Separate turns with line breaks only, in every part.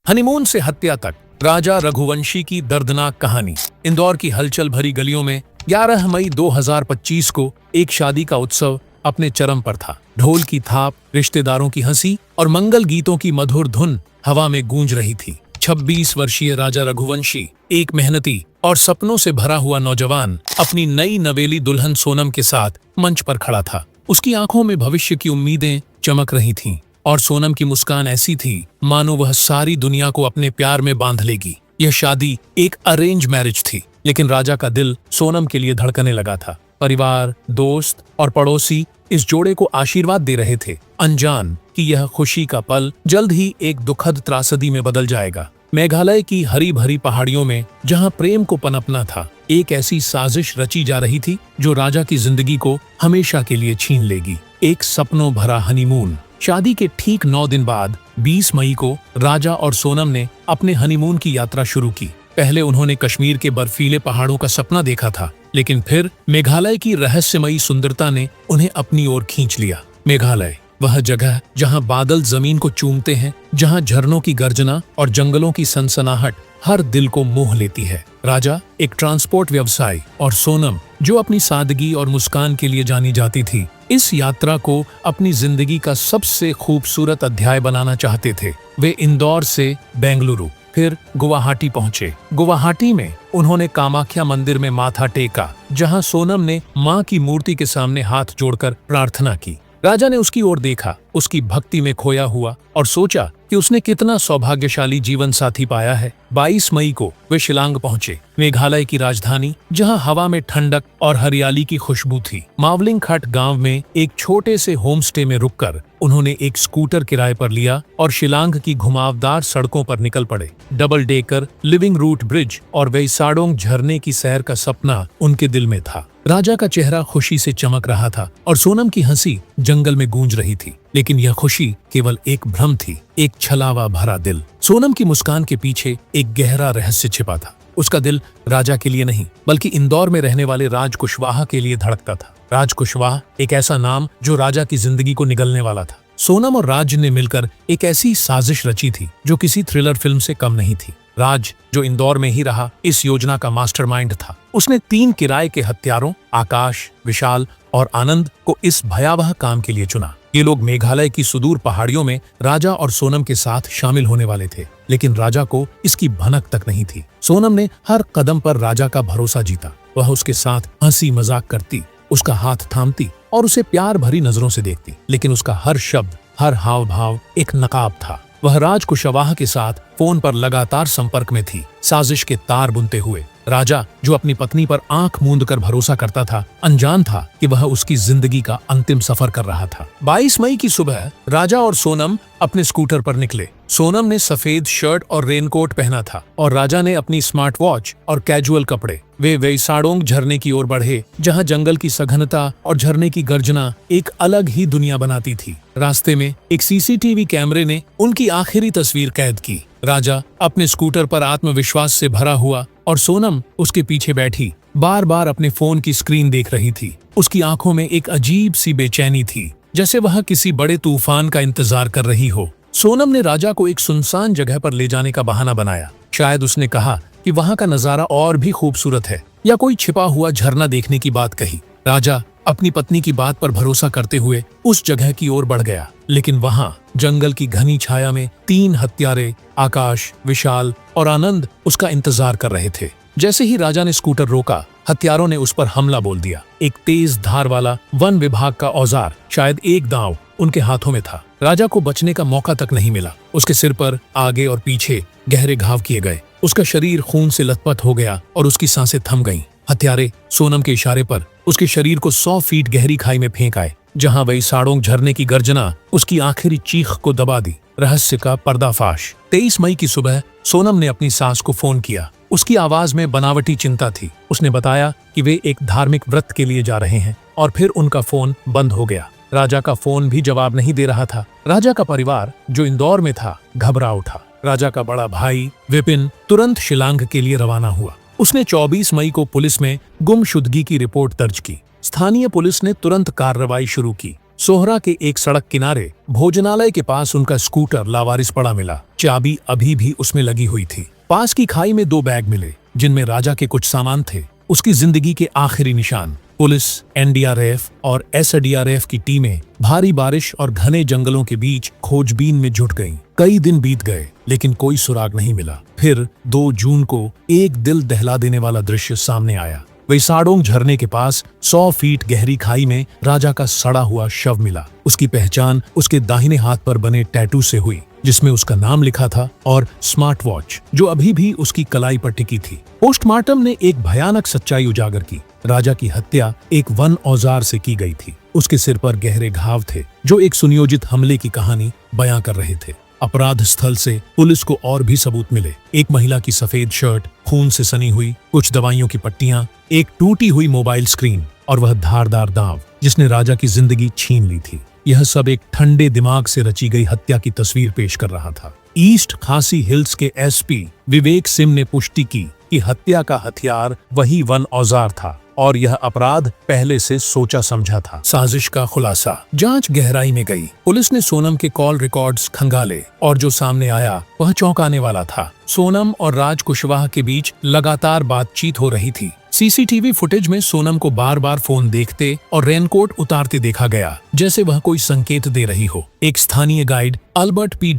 Honeymoon से हत्या तक, राजा रघुवंशी की दर्दनाक कहानी। इंदौर की हलचल भरी गलियों में 11 मई 2025 को एक शादी का उत्सव अपने चरम पर था। ढोल की थाप, रिश्तेदारों की हंसी और मंगल गीतों की मधुर धुन हवा में गूंज रही थी। 26 वर्षीय राजा रघुवंशी, एक मेहनती और सपनों से भरा हुआ नौजवान, अपनी नई नवेली दुल्हन सोनम के साथ मंच पर खड़ा था। उसकी आंखों में भविष्य की उम्मीदें चमक रही थीं और सोनम की मुस्कान ऐसी थी मानो वह सारी दुनिया को अपने प्यार में बांध लेगी। यह शादी एक अरेंज मैरिज थी, लेकिन राजा का दिल सोनम के लिए धड़कने लगा था। परिवार, दोस्त और पड़ोसी इस जोड़े को आशीर्वाद दे रहे थे, अनजान कि यह खुशी का पल जल्द ही एक दुखद त्रासदी में बदल जाएगा। मेघालय की हरी भरी पहाड़ियों में जहां प्रेम को पनपना था, एक ऐसी साजिश रची जा रही थी जो राजा की जिंदगी को हमेशा के लिए छीन लेगी। एक सपनों भरा हनीमून। शादी के ठीक 9 दिन बाद 20 मई को राजा और सोनम ने अपने हनीमून की यात्रा शुरू की। पहले उन्होंने कश्मीर के बर्फीले पहाड़ों का सपना देखा था, लेकिन फिर मेघालय की रहस्यमयी सुंदरता ने उन्हें अपनी ओर खींच लिया। मेघालय, वह जगह जहां बादल जमीन को चूमते हैं, जहां झरनों की गर्जना और जंगलों की सनसनाहट हर दिल को मोह लेती है। राजा एक ट्रांसपोर्ट व्यवसायी और सोनम, जो अपनी सादगी और मुस्कान के लिए जानी जाती थी, इस यात्रा को अपनी जिंदगी का सबसे खूबसूरत अध्याय बनाना चाहते थे। वे इंदौर से बेंगलुरु, फिर गुवाहाटी पहुंचे। गुवाहाटी में उन्होंने कामाख्या मंदिर में माथा टेका, जहां सोनम ने मां की मूर्ति के सामने हाथ जोड़कर प्रार्थना की। राजा ने उसकी ओर देखा, उसकी भक्ति में खोया हुआ, और सोचा कि उसने कितना सौभाग्यशाली जीवन साथी पाया है। 22 मई को वे शिलांग पहुंचे, मेघालय की राजधानी, जहां हवा में ठंडक और हरियाली की खुशबू थी। मावलिंग खट गांव में एक छोटे से होम स्टे में रुककर उन्होंने एक स्कूटर किराए पर लिया और शिलांग की घुमावदार सड़कों पर निकल पड़े। Double decker, living root bridge और वेइसाडोंग झरने की सैर का सपना उनके दिल में था। राजा का चेहरा खुशी से चमक रहा था और सोनम की हंसी जंगल में गूंज रही थी, लेकिन यह खुशी केवल एक भ्रम थी, एक छलावा भरा दिल। सोनम की मुस्कान के पीछे एक गहरा रहस्य छिपा था। उसका दिल राजा के लिए नहीं, बल्कि इंदौर में रहने वाले राज कुशवाहा के लिए धड़कता था। राज कुशवाहा, एक ऐसा नाम जो राजा की जिंदगी को निगलने वाला था। सोनम और राज ने मिलकर एक ऐसी साजिश रची थी जो किसी थ्रिलर फिल्म से कम नहीं थी। राज, जो इंदौर में ही रहा, इस योजना का मास्टरमाइंड था। उसने 3 किराए के हत्यारों, आकाश, विशाल और आनंद को इस भयावह काम के लिए चुना। ये लोग मेघालय की सुदूर पहाड़ियों में राजा और सोनम के साथ शामिल होने वाले थे, लेकिन राजा को इसकी भनक तक नहीं थी। सोनम ने हर कदम पर राजा का भरोसा जीता। वह उसके साथ हंसी मजाक करती, उसका हाथ थामती और उसे प्यार भरी नजरों से देखती, लेकिन उसका हर शब्द, हर हाव भाव एक नकाब था। वह राज कुशवाहा के साथ फोन पर लगातार संपर्क में थी, साजिश के तार बुनते हुए। राजा, जो अपनी पत्नी पर आंख मूंद कर भरोसा करता था, अनजान था कि वह उसकी जिंदगी का अंतिम सफर कर रहा था। 22 मई की सुबह राजा और सोनम अपने स्कूटर पर निकले। सोनम ने सफेद शर्ट और रेनकोट पहना था और राजा ने अपनी स्मार्ट वॉच और कैजुअल कपड़े। वे वेइसाडोंग झरने की ओर बढ़े, जहां जंगल की सघनता और झरने की गर्जना एक अलग ही दुनिया बनाती थी। रास्ते में एक सीसीटीवी कैमरे ने उनकी आखिरी तस्वीर कैद की। राजा अपने स्कूटर पर आत्मविश्वास से भरा हुआ और सोनम उसके पीछे बैठी, बार बार अपने फोन की स्क्रीन देख रही थी। उसकी आंखों में एक अजीब सी बेचैनी थी, जैसे वह किसी बड़े तूफान का इंतजार कर रही हो। सोनम ने राजा को एक सुनसान जगह पर ले जाने का बहाना बनाया। शायद उसने कहा कि वहां का नजारा और भी खूबसूरत है, या कोई छिपा हुआ झरना देखने की बात कही। राजा अपनी पत्नी की बात पर भरोसा करते हुए उस जगह की ओर बढ़ गया, लेकिन वहां जंगल की घनी छाया में 3 हत्यारे, आकाश, विशाल और आनंद, उसका इंतजार कर रहे थे। जैसे ही राजा ने स्कूटर रोका, हत्यारों ने उस पर हमला बोल दिया। एक तेज धार वाला वन विभाग का औजार, शायद एक दांव, उनके हाथों में था। राजा को बचने का मौका तक नहीं मिला। उसके सिर पर आगे और पीछे गहरे घाव किए गए। उसका शरीर खून से लथपथ हो गया और उसकी सांसें थम गईं। हत्यारे सोनम के इशारे पर उसके शरीर को 100 फीट गहरी खाई में फेंक आए, जहां वेइसाडोंग झरने की गर्जना उसकी आखिरी चीख को दबा दी। रहस्य का पर्दाफाश। 23 मई की सुबह सोनम ने अपनी सास को फोन किया। उसकी आवाज में बनावटी चिंता थी। उसने बताया कि वे एक धार्मिक व्रत के लिए जा रहे हैं, और फिर उनका फोन बंद हो गया। राजा का फोन भी जवाब नहीं दे रहा था। राजा का परिवार, जो इंदौर में था, घबरा उठा। राजा का बड़ा भाई विपिन तुरंत शिलांग के लिए रवाना हुआ। उसने 24 मई को पुलिस में गुमशुदगी की रिपोर्ट दर्ज की। स्थानीय पुलिस ने तुरंत कार्रवाई शुरू की। सोहरा के एक सड़क किनारे भोजनालय के पास उनका स्कूटर लावारिस पड़ा मिला। चाबी अभी भी उसमें लगी हुई थी। पास की खाई में 2 बैग मिले जिनमें राजा के कुछ सामान थे, उसकी जिंदगी के आखिरी निशान। पुलिस, एनडीआरएफ और एसडीआरएफ की टीमें भारी बारिश और घने जंगलों के बीच खोजबीन में जुट गईं। कई दिन बीत गए लेकिन कोई सुराग नहीं मिला। फिर 2 जून को एक दिल दहला देने वाला दृश्य सामने आया। वेसाडोंग झरने के पास 100 फीट गहरी खाई में राजा का सड़ा हुआ शव मिला। उसकी पहचान उसके दाहिने हाथ पर बने टैटू से हुई जिसमें उसका नाम लिखा था और स्मार्ट वॉच जो अभी भी उसकी कलाई पर टिकी थी। पोस्टमार्टम ने एक भयानक सच्चाई उजागर की। राजा की हत्या एक वन औजार से की गई थी। उसके सिर पर गहरे घाव थे जो एक सुनियोजित हमले की कहानी बयां कर रहे थे। अपराध स्थल से पुलिस को और भी सबूत मिले। एक महिला की सफेद शर्ट खून से सनी हुई, कुछ दवाइयों की पट्टियां, एक टूटी हुई मोबाइल स्क्रीन और वह धारदार दांव जिसने राजा की जिंदगी छीन ली थी। यह सब एक ठंडे दिमाग से रची गई हत्या की तस्वीर पेश कर रहा था। ईस्ट खासी हिल्स के एसपी विवेक सिंह ने पुष्टि की कि हत्या का हथियार वही वन औजार था और यह अपराध पहले से सोचा समझा था। साजिश का खुलासा। जांच गहराई में गई। पुलिस ने सोनम के कॉल रिकॉर्ड्स खंगाले और जो सामने आया वह चौंकाने वाला था। सोनम और राज कुशवाहा के बीच लगातार बातचीत हो रही थी। सीसीटीवी फुटेज में सोनम को बार बार फोन देखते और रेनकोट उतारते देखा गया जैसे वह कोई संकेत दे रही हो। एक स्थानीय गाइड अल्बर्ट पी.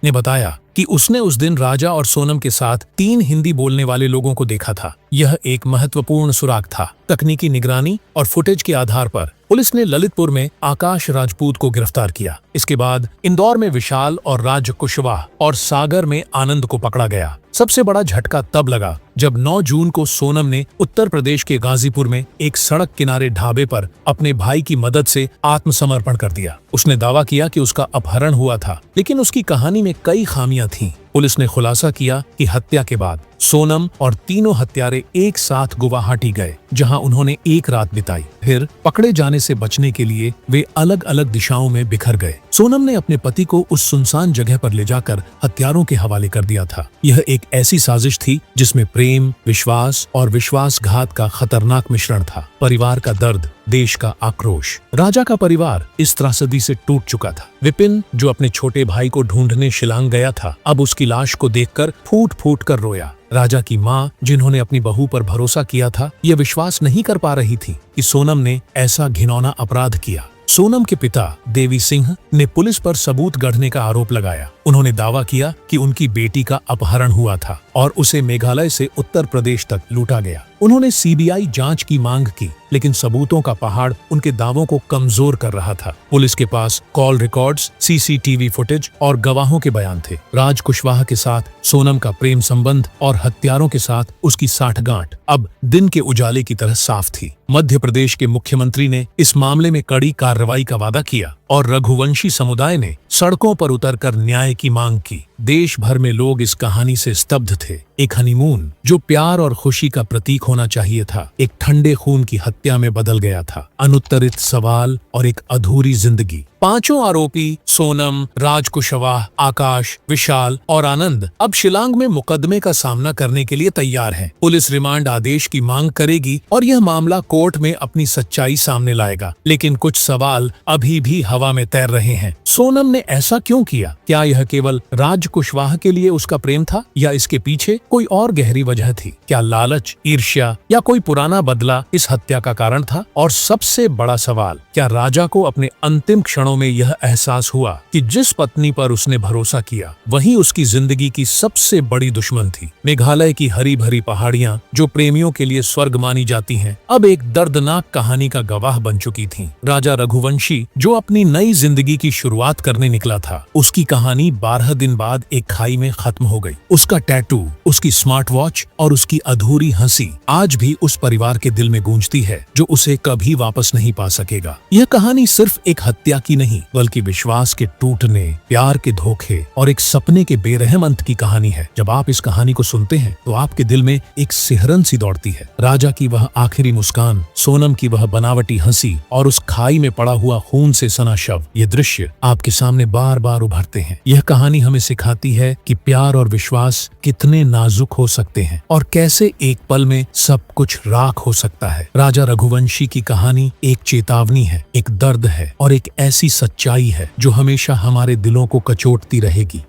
ने बताया कि उसने उस दिन राजा और सोनम के साथ 3 हिंदी बोलने वाले लोगों को देखा था। यह एक महत्वपूर्ण सुराग था। तकनीकी निगरानी और फुटेज के आधार पर पुलिस ने ललितपुर में आकाश राजपूत को गिरफ्तार किया। इसके बाद इंदौर में विशाल और राज कुशवाहा और सागर में आनंद को पकड़ा गया। सबसे बड़ा झटका तब लगा जब 9 जून को सोनम ने उत्तर प्रदेश के गाजीपुर में एक सड़क किनारे ढाबे पर अपने भाई की मदद से आत्मसमर्पण कर दिया। उसने दावा किया कि उसका अपहरण हुआ था, लेकिन उसकी कहानी में कई खामियां थीं। पुलिस ने खुलासा किया कि हत्या के बाद सोनम और तीनों हत्यारे एक साथ गुवाहाटी गए जहां उन्होंने एक रात बिताई। फिर पकड़े जाने से बचने के लिए वे अलग अलग दिशाओं में बिखर गए। सोनम ने अपने पति को उस सुनसान जगह पर ले जाकर हत्यारों के हवाले कर दिया था। यह एक ऐसी साजिश थी जिसमें प्रेम, विश्वास और विश्वासघात का खतरनाक मिश्रण था। परिवार का दर्द, देश का आक्रोश। राजा का परिवार इस त्रासदी से टूट चुका था। विपिन, जो अपने छोटे भाई को ढूंढने शिलांग गया था, अब उसकी लाश को देखकर फूट फूट कर रोया। राजा की माँ, जिन्होंने अपनी बहू पर भरोसा किया था, यह विश्वास नहीं कर पा रही थी कि सोनम ने ऐसा घिनौना अपराध किया। सोनम के पिता देवी सिंह ने पुलिस पर सबूत गढ़ने का आरोप लगाया। उन्होंने दावा किया कि उनकी बेटी का अपहरण हुआ था और उसे मेघालय से उत्तर प्रदेश तक लूटा गया। उन्होंने सीबीआई जांच की मांग की, लेकिन सबूतों का पहाड़ उनके दावों को कमजोर कर रहा था। पुलिस के पास कॉल रिकॉर्ड्स, सीसीटीवी फुटेज और गवाहों के बयान थे। राज कुशवाहा के साथ सोनम का प्रेम संबंध और हत्यारों के साथ उसकी साठगांठ अब दिन के उजाले की तरह साफ थी। मध्य प्रदेश के मुख्यमंत्री ने इस मामले में कड़ी कार्रवाई का वादा किया और रघुवंशी समुदाय ने सड़कों पर उतरकर न्याय की मांग की। देश भर में लोग इस कहानी से स्तब्ध थे। एक हनीमून जो प्यार और खुशी का प्रतीक होना चाहिए था, एक ठंडे खून की हत्या में बदल गया था। अनुत्तरित सवाल और एक अधूरी जिंदगी। 5 आरोपी सोनम, राज कुशवाहा, आकाश, विशाल और आनंद अब शिलांग में मुकदमे का सामना करने के लिए तैयार हैं। पुलिस रिमांड आदेश की मांग करेगी और यह मामला कोर्ट में अपनी सच्चाई सामने लाएगा। लेकिन कुछ सवाल अभी भी हवा में तैर रहे हैं। सोनम ने ऐसा क्यों किया? क्या यह केवल राज कुशवाहा के लिए उसका प्रेम था या इसके पीछे कोई और गहरी वजह थी? क्या लालच, ईर्ष्या या कोई पुराना बदला इस हत्या का कारण था? और सबसे बड़ा सवाल, क्या राजा को अपने अंतिम क्षणों में यह एहसास हुआ कि जिस पत्नी पर उसने भरोसा किया वही उसकी जिंदगी की सबसे बड़ी दुश्मन थी? मेघालय की हरी भरी पहाड़ियां, जो प्रेमियों के लिए स्वर्ग मानी जाती हैं, अब एक दर्दनाक कहानी का गवाह बन चुकी थीं। राजा रघुवंशी, जो अपनी नई जिंदगी की शुरुआत करने निकला था, उसकी कहानी 12 दिन बाद एक खाई में खत्म हो गई। उसका टैटू, उसकी स्मार्ट वॉच और उसकी अधूरी हंसी आज भी उस परिवार के दिल में गूंजती है, जो उसे कभी वापस नहीं पा सकेगा। यह कहानी सिर्फ एक हत्या की नहीं, बल्कि विश्वास के टूटने, प्यार के धोखे और एक सपने के बेरहम अंत की कहानी है। जब आप इस कहानी को सुनते हैं तो आपके दिल में एक सिहरन सी दौड़ती है। राजा की वह आखिरी मुस्कान, सोनम की वह बनावटी हंसी और उस खाई में पड़ा हुआ खून से सना अपना शव। ये दृश्य आपके सामने बार बार उभरते हैं। यह कहानी हमें सिखाती है कि प्यार और विश्वास कितने नाजुक हो सकते हैं और कैसे एक पल में सब कुछ राख हो सकता है। राजा रघुवंशी की कहानी एक चेतावनी है, एक दर्द है और एक ऐसी सच्चाई है जो हमेशा हमारे दिलों को कचोटती रहेगी।